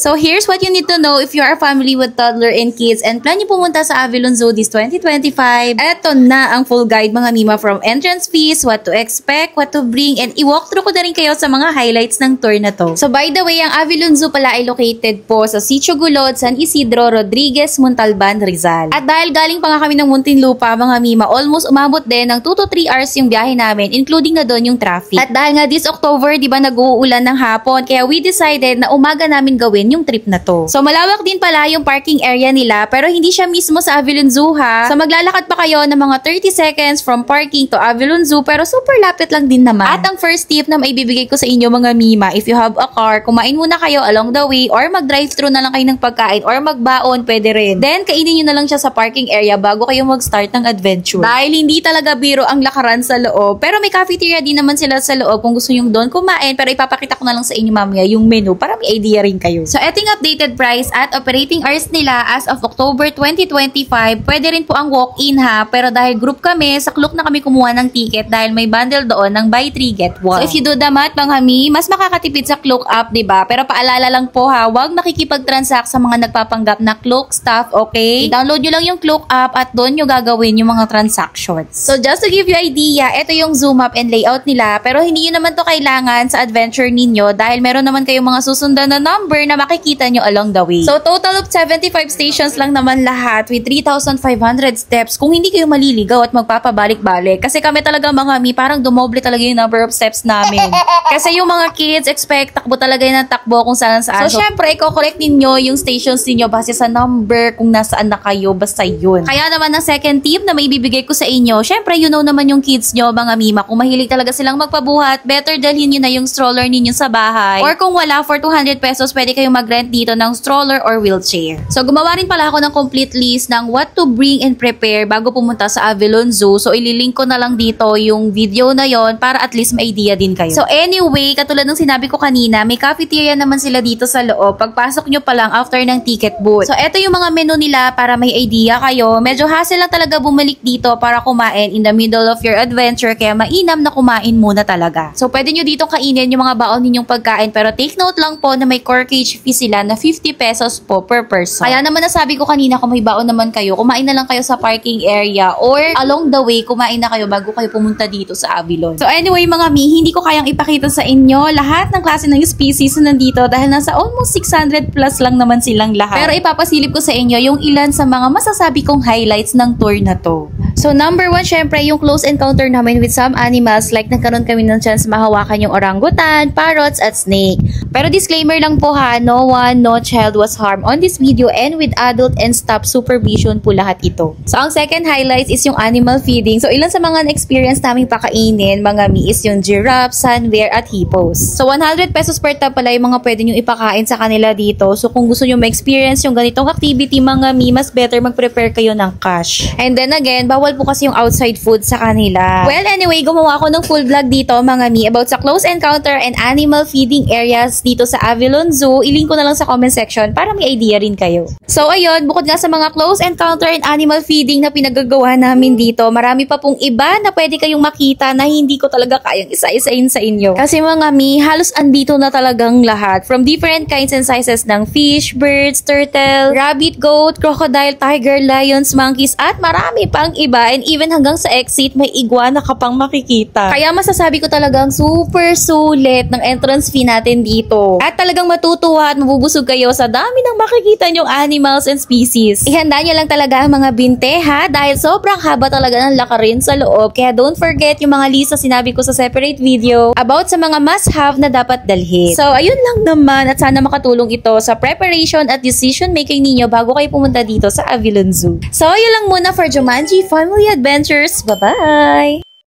So here's what you need to know if you are a family with toddler and kids and plan nyo pumunta sa Avilon Zoo this 2025. Eto na ang full guide mga mima, from entrance fees, what to expect, what to bring, and i-walkthrough ko na rin kayo sa mga highlights ng tour na to. So by the way, ang Avilon Zoo pala ay located po sa Sitio Gulod, San Isidro, Rodriguez, Montalban, Rizal. At dahil galing pa nga kami ng Muntinlupa mga mima, almost umabot din ng 2 to 3 hours yung biyahe namin, including na doon yung traffic. At dahil nga this October, di ba nag-uulan ng hapon, kaya we decided na umaga namin gawin yung trip na to. So malawak din pala yung parking area nila, pero hindi siya mismo sa Avilon Zoo ha. So maglalakad pa kayo ng mga 30 seconds from parking to Avilon Zoo, pero super lapit lang din naman. At ang first tip na maibibigay ko sa inyo mga mima, if you have a car, kumain muna kayo along the way or mag-drive-thru na lang kayo ng pagkain or magbaon, pwede rin. Then kainin nyo na lang siya sa parking area bago kayo mag-start ng adventure. Dahil hindi talaga biro ang lakaran sa loob, pero may cafeteria din naman sila sa loob kung gusto nyo doon kumain, pero ipapakita ko na lang sa inyo mamaya yung menu para may idea rin kayo. So eting updated price at operating hours nila as of October 2025, pwede rin po ang walk-in ha, pero dahil group kami, sa Klook na kami kumuha ng ticket dahil may bundle doon ng buy 3 get 1. So if you do the math mga mi, mas makakatipid sa Klook app, 'di ba? Pero paalala lang po ha, huwag makikipag-transact sa mga nagpapanggap na Klook staff, okay? I-download nyo lang yung Klook app at doon nyo gagawin yung mga transactions. So just to give you idea, ito yung zoom up and layout nila, pero hindi yun naman to kailangan sa adventure ninyo dahil meron naman kayong mga susundan na number na makikita nyo along the way. So total of 75 stations lang naman lahat with 3,500 steps kung hindi kayo maliligaw at magpapabalik-balik. Kasi kami talaga mga mi, parang dumoble talaga yung number of steps namin. Kasi yung mga kids expect takbo talaga yun ng takbo kung saan-saan. So syempre, i-correct ninyo yung stations ninyo base sa number kung nasaan na kayo, basta yun. Kaya naman ang second tip na may bibigay ko sa inyo, syempre you know naman yung kids nyo mga mima, kung mahilig talaga silang magpabuhat, better dalhin nyo na yung stroller ninyo sa bahay. Or kung wala, for 200 pesos, pwede kayong mag-rent dito ng stroller or wheelchair. So gumawa rin pala ako ng complete list ng what to bring and prepare bago pumunta sa Avilon Zoo. So ililink ko na lang dito yung video na yon para at least may idea din kayo. So anyway, katulad ng sinabi ko kanina, may cafeteria naman sila dito sa loob. Pagpasok nyo pa lang after ng ticket booth. So eto yung mga menu nila para may idea kayo. Medyo hassle lang talaga bumalik dito para kumain in the middle of your adventure, kaya mainam na kumain muna talaga. So pwede nyo dito kainin yung mga baon ninyong pagkain, pero take note lang po na may corkage fee sila na 50 pesos po per person. Kaya naman nasabi ko kanina, kung may baon naman kayo, kumain na lang kayo sa parking area or along the way, kumain na kayo bago kayo pumunta dito sa Avilon. So anyway mga mi, hindi ko kayang ipakita sa inyo lahat ng klase ng species na nandito dahil nasa almost 600 plus lang naman silang lahat. Pero ipapasilip ko sa inyo yung ilan sa mga masasabi kong highlights ng tour na to. So number 1, syempre yung close encounter namin with some animals, like nagkaroon kami ng chance mahawakan yung orangutan, parrots, at snake. Pero disclaimer lang po ha, no one, no child was harmed on this video and with adult and staff supervision po lahat ito. So ang second highlights is yung animal feeding. So ilan sa mga na-experience naming pakainin, mga mi, is yung giraffe, sun bear, at hippos. So 100 pesos per tub pala yung mga pwede nyo ipakain sa kanila dito. So kung gusto nyo ma-experience yung ganitong activity mga mi, mas better mag-prepare kayo ng cash. And then again, bawal po kasi yung outside food sa kanila. Well anyway, gumawa ako ng full vlog dito mga mi about sa close encounter and animal feeding areas dito sa Avilon Zoo. I-link ko na lang sa comment section para may idea rin kayo. So ayun, bukod nga sa mga close encounter and animal feeding na pinagagawa namin dito, marami pa pong iba na pwede kayong makita na hindi ko talaga kayang isa-isain sa inyo. Kasi mga mi, halos andito na talagang lahat. From different kinds and sizes ng fish, birds, turtle, rabbit, goat, crocodile, tiger, lions, monkeys, at marami pang iba. And even hanggang sa exit, may iguana ka pang makikita. Kaya masasabi ko talagang super sulit ng entrance fee natin dito. At talagang matutuwa at mabubusog kayo sa dami ng makikita nyong animals and species. Ihanda nyo lang talaga ang mga binte ha, dahil sobrang haba talaga ng lakarin sa loob. Kaya don't forget yung mga list na sinabi ko sa separate video about sa mga must-have na dapat dalhin. So ayun lang naman, at sana makatulong ito sa preparation at decision making ninyo bago kayo pumunta dito sa Avilon Zoo. So yun lang muna for Jumanji Family Adventures. Bye-bye!